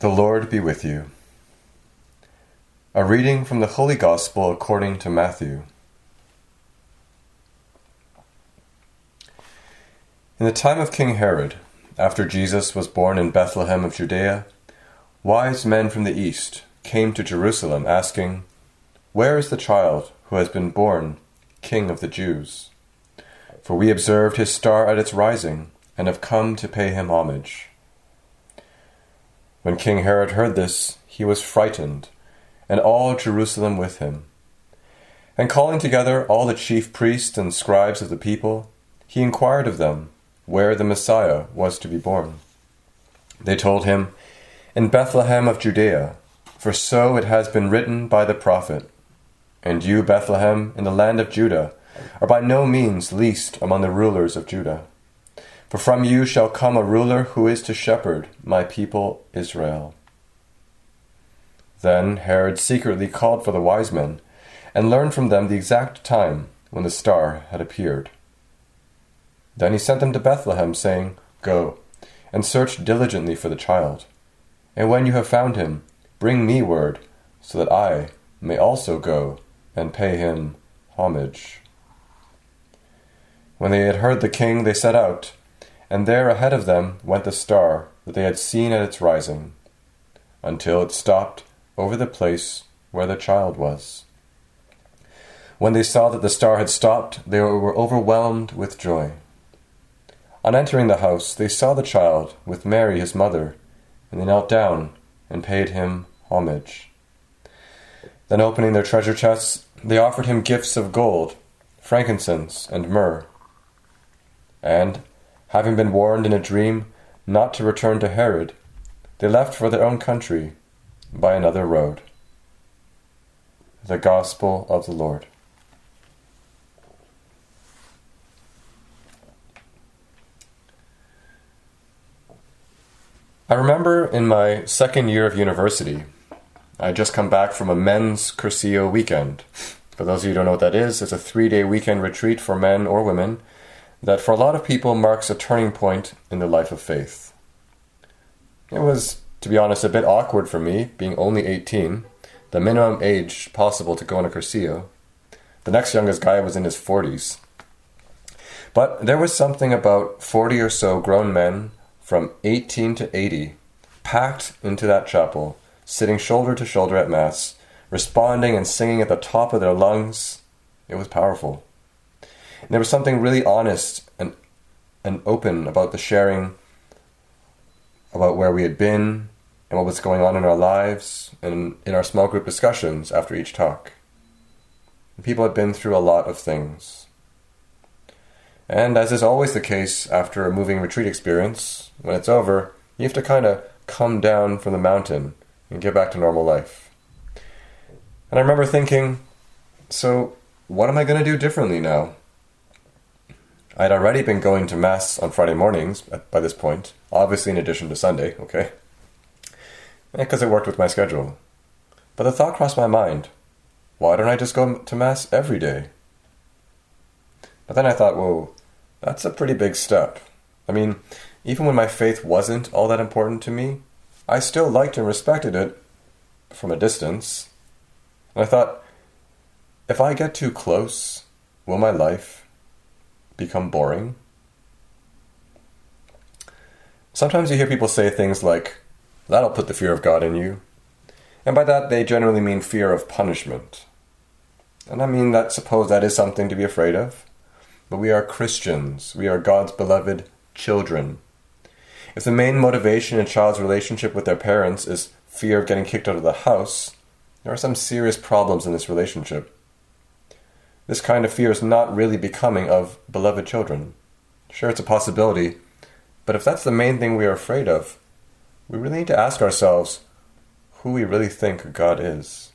The Lord be with you. A reading from the Holy Gospel according to Matthew. In the time of King Herod, after Jesus was born in Bethlehem of Judea, wise men from the east came to Jerusalem asking, "Where is the child who has been born King of the Jews? For we observed his star at its rising and have come to pay him homage." When King Herod heard this, he was frightened, and all Jerusalem with him. And calling together all the chief priests and scribes of the people, he inquired of them where the Messiah was to be born. They told him, "In Bethlehem of Judea, for so it has been written by the prophet, 'And you, Bethlehem, in the land of Judah, are by no means least among the rulers of Judah. For from you shall come a ruler who is to shepherd my people Israel.'" Then Herod secretly called for the wise men, and learned from them the exact time when the star had appeared. Then he sent them to Bethlehem, saying, "Go, and search diligently for the child. And when you have found him, bring me word, so that I may also go and pay him homage." When they had heard the king, they set out, and there ahead of them went the star that they had seen at its rising, until it stopped over the place where the child was. When they saw that the star had stopped, they were overwhelmed with joy. On entering the house, they saw the child with Mary his mother, and they knelt down and paid him homage. Then opening their treasure chests, they offered him gifts of gold, frankincense, and myrrh. And, having been warned in a dream not to return to Herod, they left for their own country by another road. The Gospel of the Lord. I remember in my second year of university, I had just come back from a men's Cursillo weekend. For those of you who don't know what that is, it's a 3-day weekend retreat for men or women that for a lot of people marks a turning point in their life of faith. It was, to be honest, a bit awkward for me, being only 18, the minimum age possible to go on a Cursillo. The next youngest guy was in his 40s. But there was something about 40 or so grown men from 18 to 80 packed into that chapel, sitting shoulder to shoulder at Mass, responding and singing at the top of their lungs. It was powerful. And there was something really honest and open about the sharing about where we had been and what was going on in our lives and in our small group discussions after each talk. And people had been through a lot of things. And as is always the case after a moving retreat experience, when it's over, you have to kind of come down from the mountain and get back to normal life. And I remember thinking, so what am I going to do differently now? I'd already been going to Mass on Friday mornings by this point, obviously in addition to Sunday, okay? Because it worked with my schedule. But the thought crossed my mind, why don't I just go to Mass every day? But then I thought, whoa, that's a pretty big step. I mean, even when my faith wasn't all that important to me, I still liked and respected it from a distance. And I thought, if I get too close, will my life become boring? Sometimes you hear people say things like, that'll put the fear of God in you. And by that, they generally mean fear of punishment. And I mean, suppose that is something to be afraid of. But we are Christians. We are God's beloved children. If the main motivation in a child's relationship with their parents is fear of getting kicked out of the house, there are some serious problems in this relationship. This kind of fear is not really becoming of beloved children. Sure, it's a possibility, but if that's the main thing we are afraid of, we really need to ask ourselves who we really think God is.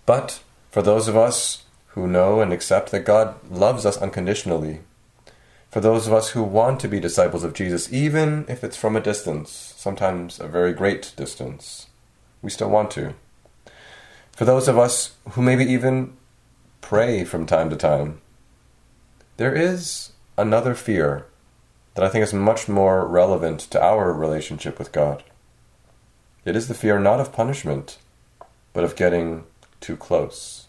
But for those of us who know and accept that God loves us unconditionally, for those of us who want to be disciples of Jesus, even if it's from a distance, sometimes a very great distance, we still want to. For those of us who maybe even pray from time to time, there is another fear that I think is much more relevant to our relationship with God. It is the fear not of punishment, but of getting too close.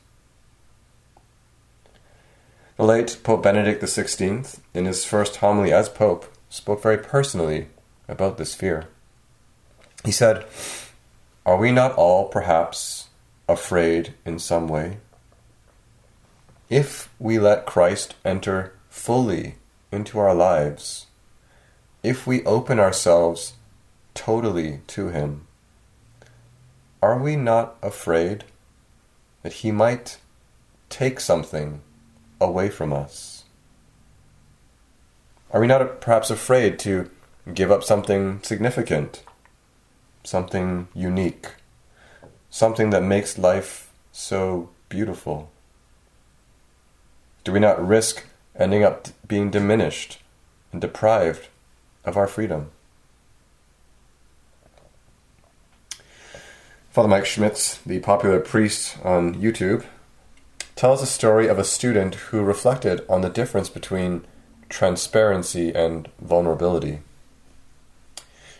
The late Pope Benedict XVI, in his first homily as Pope, spoke very personally about this fear. He said, "Are we not all perhaps afraid in some way? If we let Christ enter fully into our lives, if we open ourselves totally to Him, are we not afraid that He might take something away from us? Are we not perhaps afraid to give up something significant, something unique, something that makes life so beautiful? Do we not risk ending up being diminished and deprived of our freedom?" Father Mike Schmitz, the popular priest on YouTube, tells a story of a student who reflected on the difference between transparency and vulnerability.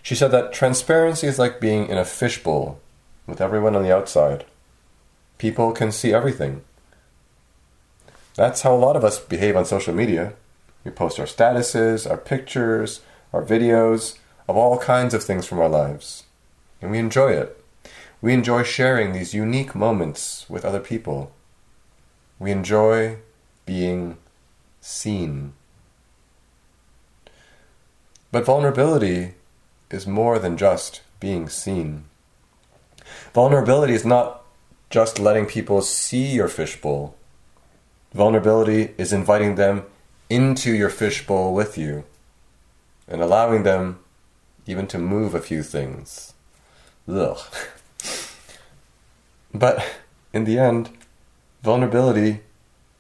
She said that transparency is like being in a fishbowl with everyone on the outside. People can see everything. That's how a lot of us behave on social media. We post our statuses, our pictures, our videos of all kinds of things from our lives. And we enjoy it. We enjoy sharing these unique moments with other people. We enjoy being seen. But vulnerability is more than just being seen. Vulnerability is not just letting people see your fishbowl. Vulnerability is inviting them into your fishbowl with you and allowing them even to move a few things. Ugh. But in the end, vulnerability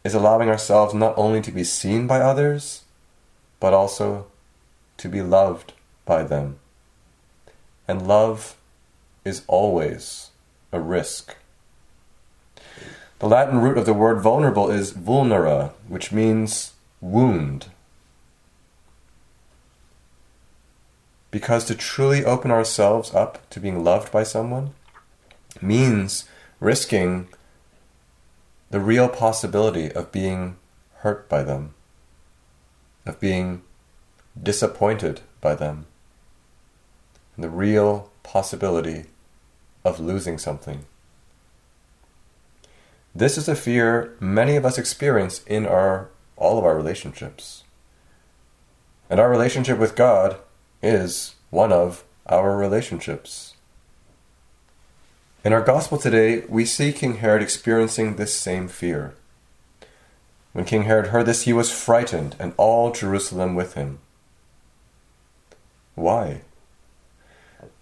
is allowing ourselves not only to be seen by others, but also to be loved by them. And love is always a risk. The Latin root of the word vulnerable is vulnera, which means wound. Because to truly open ourselves up to being loved by someone means risking the real possibility of being hurt by them, of being disappointed by them, and the real possibility of losing something. This is a fear many of us experience in all of our relationships. And our relationship with God is one of our relationships. In our gospel today, we see King Herod experiencing this same fear. When King Herod heard this, he was frightened, and all Jerusalem with him. Why?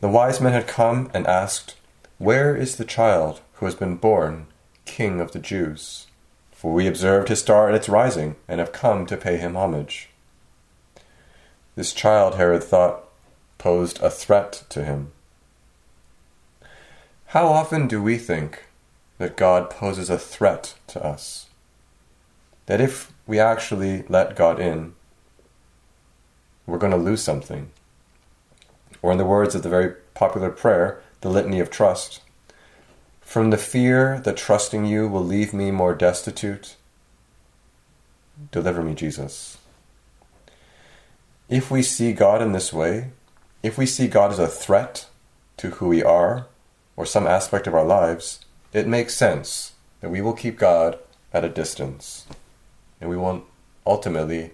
The wise men had come and asked, "Where is the child who has been born King of the Jews? For we observed his star at its rising, and have come to pay him homage." This child, Herod thought, posed a threat to him. How often do we think that God poses a threat to us? That if we actually let God in, we're going to lose something. Or in the words of the very popular prayer, the Litany of Trust, "From the fear that trusting you will leave me more destitute, deliver me, Jesus." If we see God in this way, if we see God as a threat to who we are, or some aspect of our lives, it makes sense that we will keep God at a distance, and we will ultimately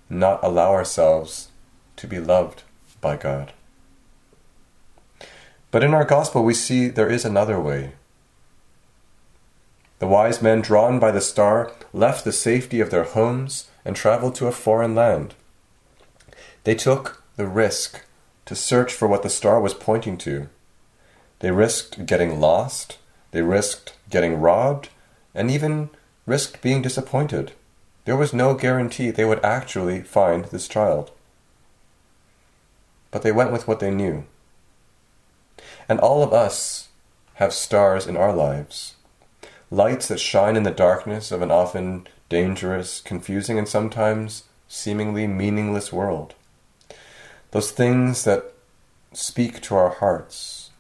not allow ourselves to be loved by God. But in our gospel, we see there is another way. The wise men, drawn by the star, left the safety of their homes and traveled to a foreign land. They took the risk to search for what the star was pointing to. They risked getting lost, they risked getting robbed, and even risked being disappointed. There was no guarantee they would actually find this child. But they went with what they knew. And all of us have stars in our lives, lights that shine in the darkness of an often dangerous, confusing, and sometimes seemingly meaningless world. Those things that speak to our hearts,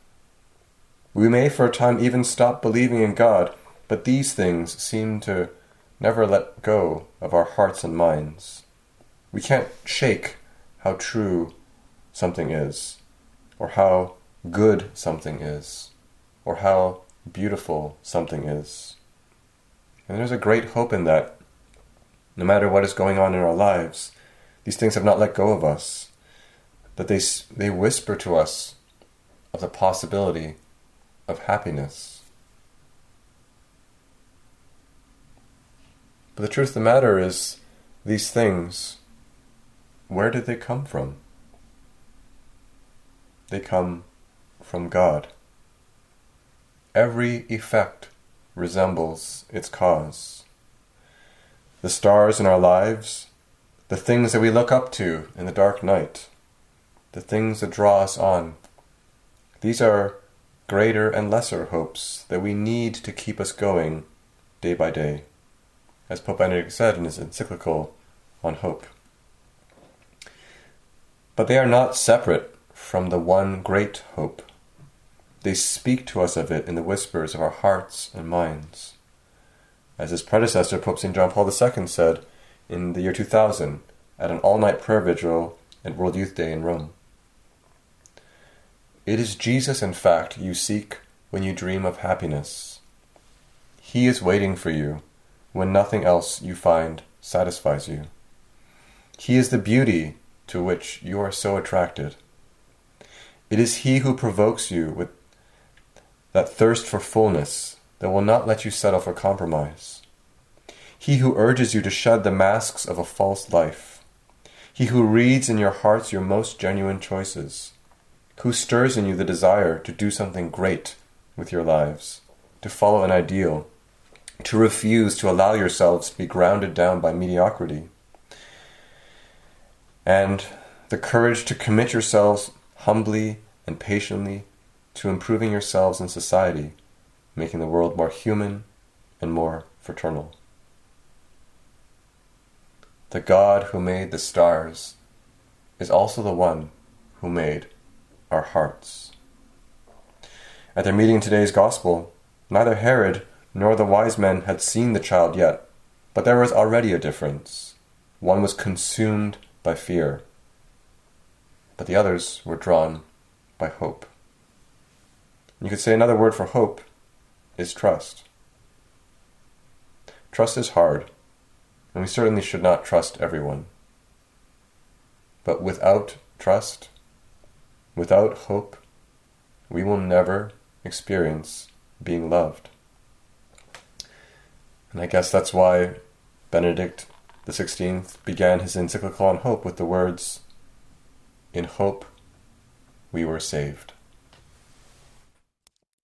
We may for a time even stop believing in God, but these things seem to never let go of our hearts and minds. We can't shake how true something is, or how good something is, or how beautiful something is. And there's a great hope in that. No matter what is going on in our lives, these things have not let go of us, that they whisper to us of the possibility of happiness. But the truth of the matter is, these things, where did they come from? They come from God. Every effect resembles its cause. The stars in our lives, the things that we look up to in the dark night, the things that draw us on, these are greater and lesser hopes that we need to keep us going day by day, as Pope Benedict said in his encyclical on hope. But they are not separate from the one great hope. They speak to us of it in the whispers of our hearts and minds. As his predecessor, Pope St. John Paul II, said in the year 2000 at an all-night prayer vigil at World Youth Day in Rome. It is Jesus, in fact, you seek when you dream of happiness. He is waiting for you when nothing else you find satisfies you. He is the beauty to which you are so attracted. It is He who provokes you with that thirst for fullness that will not let you settle for compromise. He who urges you to shed the masks of a false life. He who reads in your hearts your most genuine choices. Who stirs in you the desire to do something great with your lives, to follow an ideal, to refuse to allow yourselves to be grounded down by mediocrity. And the courage to commit yourselves humbly and patiently to improving yourselves in society, making the world more human and more fraternal. The God who made the stars is also the one who made our hearts. At their meeting in today's Gospel, neither Herod nor the wise men had seen the child yet, but there was already a difference. One was consumed by fear, but the others were drawn by hope. You could say another word for hope is trust. Trust is hard, and we certainly should not trust everyone. But without trust, without hope, we will never experience being loved. And I guess that's why Benedict XVI began his encyclical on hope with the words, "In hope we were saved."